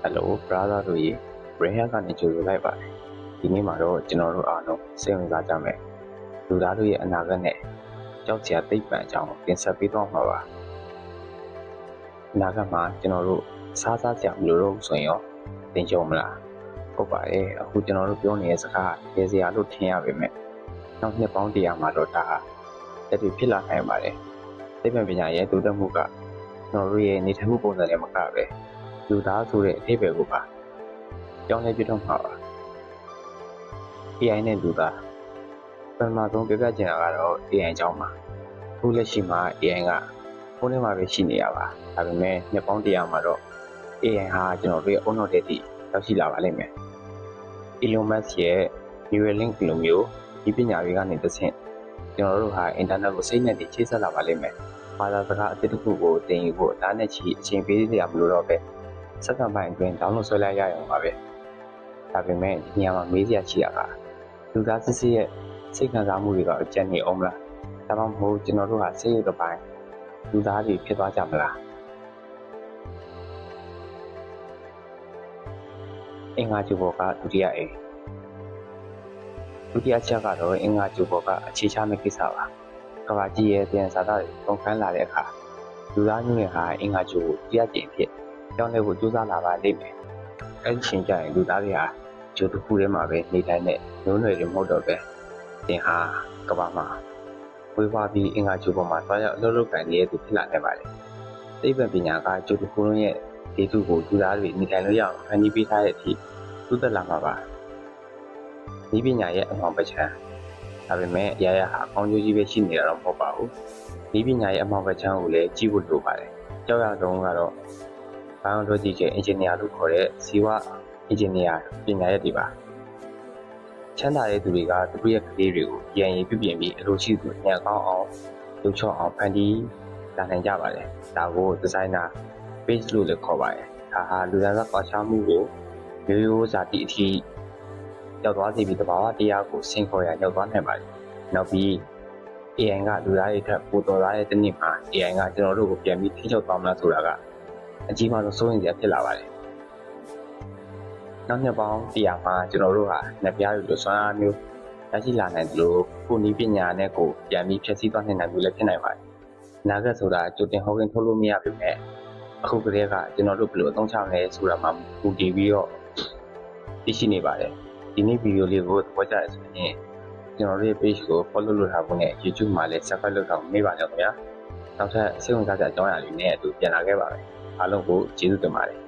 Hello brother တို့ရေ Brain ကနေကြိုဆိုလိုက်ပါတယ်ဒီနေ့မှာတော့ကျွန်တော်တို့အားလုံးစိတ်ဝင်စားကြမယ်လူသားတို့ရဲ့အနာဂတ်နဲ့ကြောက်စရာသိပ္ပံအကြောင်းတင်ဆက်ပေးသွားမှာပါအနာဂတ်မှာကျွန်တော်တို့စားစရာမလိုတော့ဆိုရင်ရောသင်ကြုံမလားဟုတ်ပါတယ်အခုကျွန်တော်တို့ပြောနေတဲ့စကားရေစရာလို့ထင်ရပေမဲ့နောက်နှစ်ပေါင်း100မှာတော့ဒါဟာတကယ်ဖြစ်လာနိုင်ပါတယ်သိပ္ပံပညာရဲ့တိုးတက်မှုကကျွန်တော်တို့ရဲ့နေထိုင်မှုပုံစံနဲ့မကပဲလူသားဆိုတဲ့အသေးပဲကိုပါကြောင်းလဲပြတော့မှာပါ AI နဲ့လူသားပထမဆုံးပြပြချင်တာကတော့ AI အကြောင်းပါအခုလက်ရှိမှာ AI ကဖုန်းထဲမှာပဲရှိနေရပါဒါပေမဲ့နှစ်ပေါင်း100မှာတော့ AI ဟာကျွန်တော်တို့ရဲ့အုံနောက်တဲ့တိရောက်ရှိလာပါလိမ့်မယ် Elon Musk ရဲ့ Neuralink လိုမျိုးဒီပညာတွေကနေတစ်ဆင့်ကျွန်တော်တို့ဟာ internet ကိုစိတ်နဲ့တည်ချိတ်ဆက်လာပါလိမ့်မယ်ဘာသာစကားအသစ်တစ်ခုကိုသင်ယူဖို့အသားနဲ့ချီအချိန်ပေးရမလို့တော့ပဲစက်တံပိုင်းအတွင်း download ဆွဲလိုက်ရအောင်ပါပဲဒါပေမဲ့ဒီနေရာမှာမေးစရာရှိတာကလူသားစစ်စစ်ရဲ့စိတ်ခံစားမှုတွေကအကျဉ်းနေအောင်မလားဒါမှမဟုတ်ကျွန်တော်တို့ဟာစိတ်ရုပ်တစ်ပိုင်းလူသားတွေဖြစ်သွားကြမလားအင်္ဂါကျူဘောကဒုတိယအိမ်ဒုတိယချက်ကတော့အင်္ဂါကျူဘောကအခြေချမဲ့ကိစ္စပါကဘာကြီးရဲ့ပြန်စားတာတွေပုံခန်းလာတဲ့အခါလူသားမျိုးတွေဟာအင်္ဂါကျူကိုတရားကျင့်ဖြစ်ကြောင်းလဲကိုစူးစမ်းလာပါလိမ့်မယ်အဲ့ဒီချိန်ကျရင်လူသားတွေဟာကျိုးတစ်ခုထဲမှာပဲနေတိုင်းနဲ့မျိုးနွယ်တွေမဟုတ်တော့ပဲသင်ဟာကဘာမှာဝေးသွားပြီးအင်္ဂါကျိုးပေါ်မှာသွားရောက်အလုပ်လုပ်ကန်နေတဲ့သူဖြစ်လာနိုင်ပါတယ်သိပ္ပံပညာကကျိုးတစ်ခုလုံးရဲ့ဒေတုကိုလူသားတွေနေတိုင်းလို့ရအောင်ဖန်တီးပေးထားတဲ့အထိသုသက်လာမှာပါဒီပညာရဲ့အမှောင်ပချမ်းဒါပေမဲ့အရာရာဟာအကောင်းကျိုးကြီးပဲရှိနေတာတော့မဟုတ်ပါဘူးဒီပညာရဲ့အမှောင်ပချမ်းကိုလည်းကြည့်ဖို့လိုပါတယ်ကြောက်ရတော့ကတော့biological engineer လို့ခေါ်တဲ့ဇီဝ engineer ပညာရပ်တွေပါချမ်းသာတဲ့သူတွေကသူတို့ရဲ့ကလေးတွေကိုရန်ရည်ပြုပြင်ပြီးအလိုရှိသူညံကောင်းအောင်လှုပ်ချော့အောင်ဖန်တီးလာနိုင်ကြပါတယ်ဒါကို designer page လို့လည်းခေါ်ပါတယ်ဒါဟာလူသားကွာခြားမှုကိုရိုးရိုးဇာတိအထိရောက်သွားစေပြီးတဘာဝတရားကိုဆင်ခေါ်ရရောက်သွားနိုင်ပါတယ်နောက်ပြီး AI ကလူသားတွေထက်ပိုတော်သားတဲ့တနည်းမှာ AI ကကျွန်တော်တို့ကိုပြန်ပြီးထိချုပ်သွားမလားဆိုတာကအကြီးမားဆုံးစိုးရိမ်စရာဖြစ်လာပါတယ်နောက်နှစ်ပေါင်း100မှာကျွန်တော်တို့ဟာလက်ပြားတွေလိုစွမ်းအားမျိုးရရှိလာနိုင်တယ်လို့ကိုနည်းပညာနဲ့ကိုပြန်ပြီးဖြည့်ဆည်းသွားနိုင်တယ်လို့လည်းဖြစ်နိုင်ပါတယ်အနာဂတ်ဆိုတာကြိုတင်ဟောခင်ထုတ်လို့မရပါဘူးအခုကတည်းကကျွန်တော်တို့ဘယ်လိုအသုံးချမလဲဆိုတာမှပူတည်ပြီးတော့သိရှိနေပါတယ်ဒီနေ့ဗီဒီယိုလေးကိုသဘောကျတယ်ဆိုရင်ကျွန်တော်တို့ရဲ့ page ကို follow လုပ်ထားဖို့နဲ့ YouTube မှာလည်း subscribe လုပ်ထားဖို့မေးပါကြခင်ဗျာနောက်ထပ်စိတ်ဝင်စားတဲ့အကြောင်းအရာတွေနဲ့အတူပြန်လာခဲ့ပါမယ်အားလုံးကိုကျေးဇူးတင်ပါတယ်